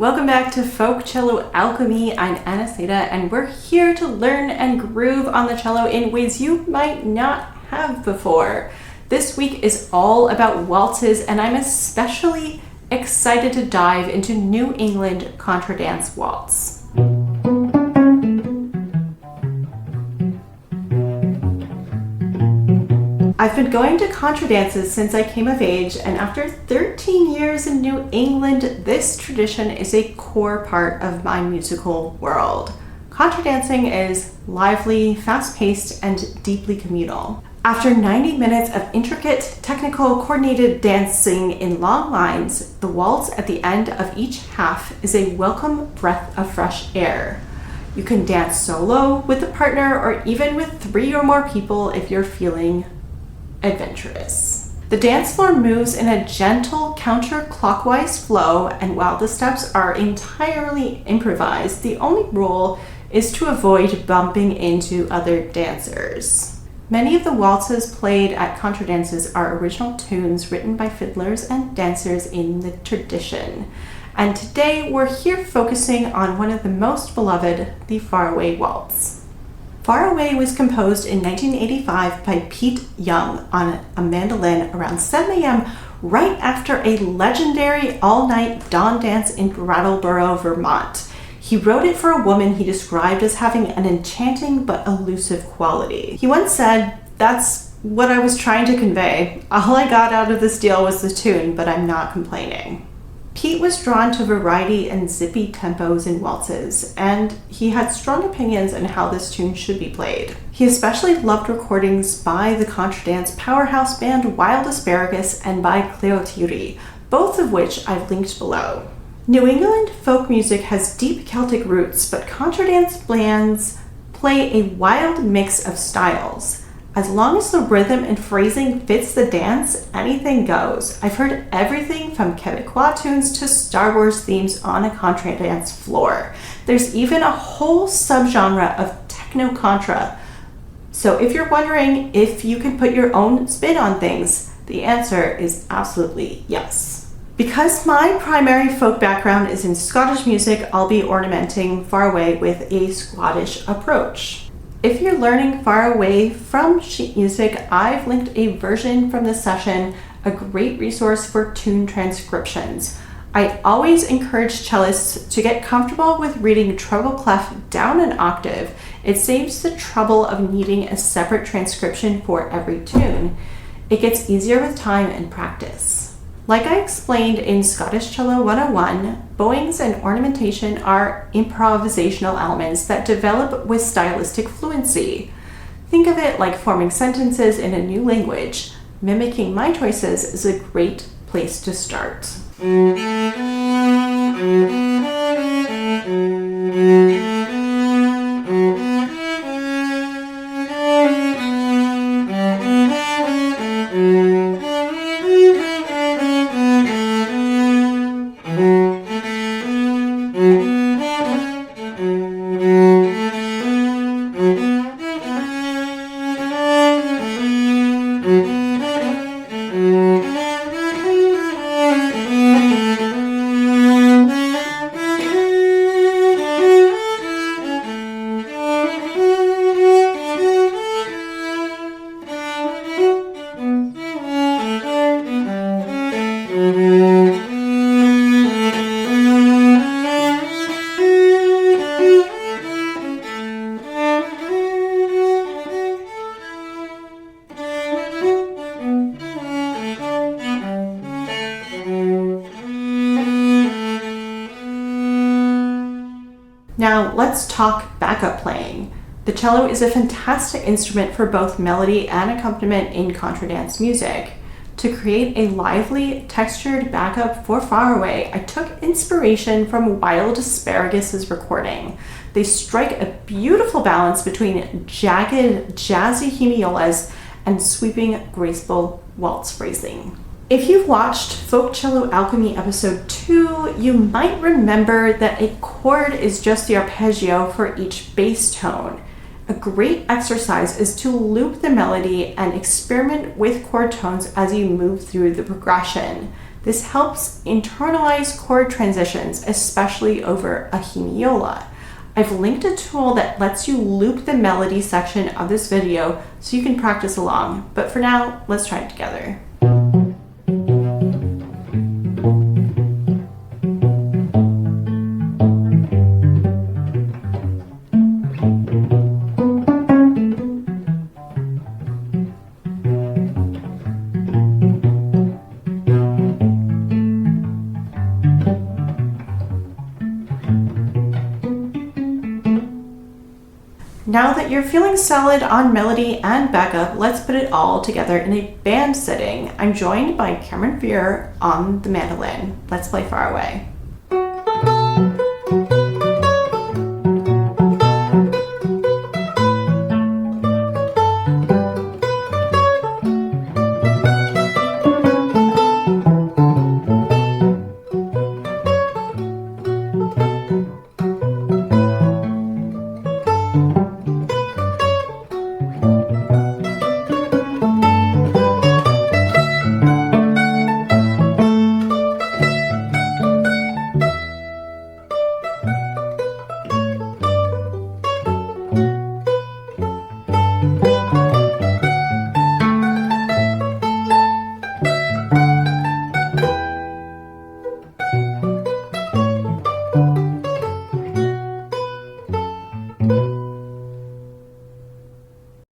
Welcome back to Folk Cello Alchemy. I'm Anna Seda, and we're here to learn and groove on the cello in ways you might not have before. This week is all about waltzes, and I'm especially excited to dive into New England Contra Dance Waltz. I've been going to contra dances since I came of age, and after 13 years in New England, this tradition is a core part of my musical world. Contra dancing is lively, fast-paced, and deeply communal. After 90 minutes of intricate, technical, coordinated dancing in long lines, the waltz at the end of each half is a welcome breath of fresh air. You can dance solo, with a partner, or even with 3 or more people if you're feeling adventurous. The dance floor moves in a gentle counterclockwise flow, and while the steps are entirely improvised, the only rule is to avoid bumping into other dancers. Many of the waltzes played at contra dances are original tunes written by fiddlers and dancers in the tradition. And today we're here focusing on one of the most beloved, the Faraway Waltz. Far Away was composed in 1985 by Pete Young on a mandolin around 7 a.m. right after a legendary all-night dawn dance in Brattleboro, Vermont. He wrote it for a woman he described as having an enchanting but elusive quality. He once said, "That's what I was trying to convey. All I got out of this deal was the tune, but I'm not complaining." Pete was drawn to variety and zippy tempos in waltzes, and he had strong opinions on how this tune should be played. He especially loved recordings by the contra dance powerhouse band Wild Asparagus and by Cleotiri, both of which I've linked below. New England folk music has deep Celtic roots, but contra dance bands play a wild mix of styles. As long as the rhythm and phrasing fits the dance, anything goes. I've heard everything from Quebecois tunes to Star Wars themes on a contra dance floor. There's even a whole subgenre of techno-contra. So if you're wondering if you can put your own spin on things, the answer is absolutely yes. Because my primary folk background is in Scottish music, I'll be ornamenting Far Away with a Scottish approach. If you're learning Far Away from sheet music, I've linked a version from this session, a great resource for tune transcriptions. I always encourage cellists to get comfortable with reading treble clef down an octave. It saves the trouble of needing a separate transcription for every tune. It gets easier with time and practice. Like I explained in Scottish Cello 101, bowings and ornamentation are improvisational elements that develop with stylistic fluency. Think of it like forming sentences in a new language. Mimicking my choices is a great place to start. Now let's talk backup playing. The cello is a fantastic instrument for both melody and accompaniment in contra dance music. To create a lively, textured backup for Far Away, I took inspiration from Wild Asparagus' recording. They strike a beautiful balance between jagged, jazzy hemiolas and sweeping, graceful waltz phrasing. If you've watched Folk Cello Alchemy episode 2, you might remember that a chord is just the arpeggio for each bass tone. A great exercise is to loop the melody and experiment with chord tones as you move through the progression. This helps internalize chord transitions, especially over a hemiola. I've linked a tool that lets you loop the melody section of this video so you can practice along, but for now, let's try it together. Now that you're feeling solid on melody and backup, let's put it all together in a band setting. I'm joined by Cameron Fear on the mandolin. Let's play Far Away.